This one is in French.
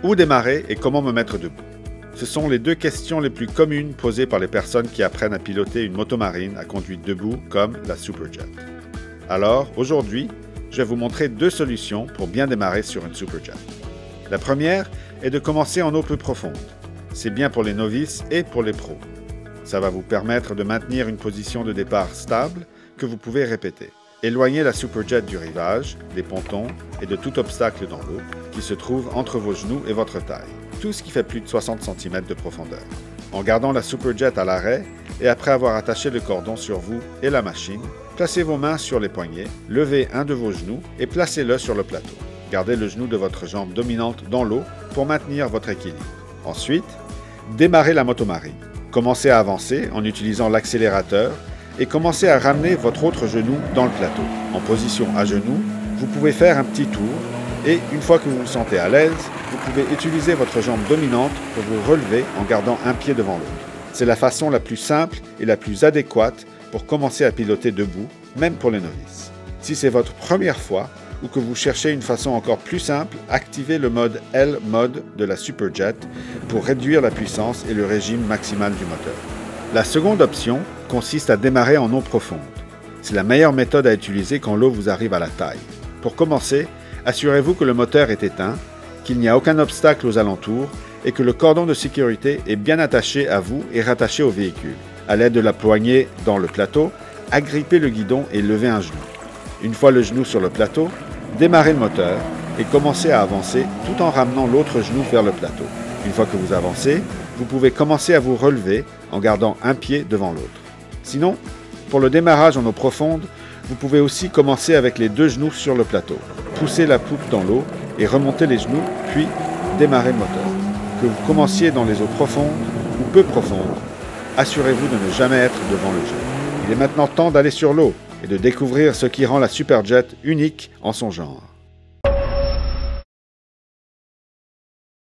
Où démarrer et comment me mettre debout? Ce sont les deux questions les plus communes posées par les personnes qui apprennent à piloter une motomarine à conduite debout comme la Superjet. Alors, aujourd'hui, je vais vous montrer deux solutions pour bien démarrer sur une Superjet. La première est de commencer en eau peu profonde. C'est bien pour les novices et pour les pros. Ça va vous permettre de maintenir une position de départ stable que vous pouvez répéter. Éloignez la Superjet du rivage, des pontons et de tout obstacle dans l'eau qui se trouve entre vos genoux et votre taille, tout ce qui fait plus de 60 cm de profondeur. En gardant la Superjet à l'arrêt et après avoir attaché le cordon sur vous et la machine, placez vos mains sur les poignets, levez un de vos genoux et placez-le sur le plateau. Gardez le genou de votre jambe dominante dans l'eau pour maintenir votre équilibre. Ensuite, démarrez la motomarine. Commencez à avancer en utilisant l'accélérateur et commencez à ramener votre autre genou dans le plateau. En position à genoux, vous pouvez faire un petit tour et une fois que vous vous sentez à l'aise, vous pouvez utiliser votre jambe dominante pour vous relever en gardant un pied devant l'autre. C'est la façon la plus simple et la plus adéquate pour commencer à piloter debout, même pour les novices. Si c'est votre première fois ou que vous cherchez une façon encore plus simple, activez le mode L mode de la Superjet pour réduire la puissance et le régime maximal du moteur. La seconde option consiste à démarrer en eau profonde. C'est la meilleure méthode à utiliser quand l'eau vous arrive à la taille. Pour commencer, assurez-vous que le moteur est éteint, qu'il n'y a aucun obstacle aux alentours et que le cordon de sécurité est bien attaché à vous et rattaché au véhicule. À l'aide de la poignée dans le plateau, agrippez le guidon et levez un genou. Une fois le genou sur le plateau, démarrez le moteur et commencez à avancer tout en ramenant l'autre genou vers le plateau. Une fois que vous avancez, vous pouvez commencer à vous relever en gardant un pied devant l'autre. Sinon, pour le démarrage en eau profonde, vous pouvez aussi commencer avec les deux genoux sur le plateau. Poussez la poupe dans l'eau et remontez les genoux, puis démarrez le moteur. Que vous commenciez dans les eaux profondes ou peu profondes, assurez-vous de ne jamais être devant le jet. Il est maintenant temps d'aller sur l'eau et de découvrir ce qui rend la Superjet unique en son genre.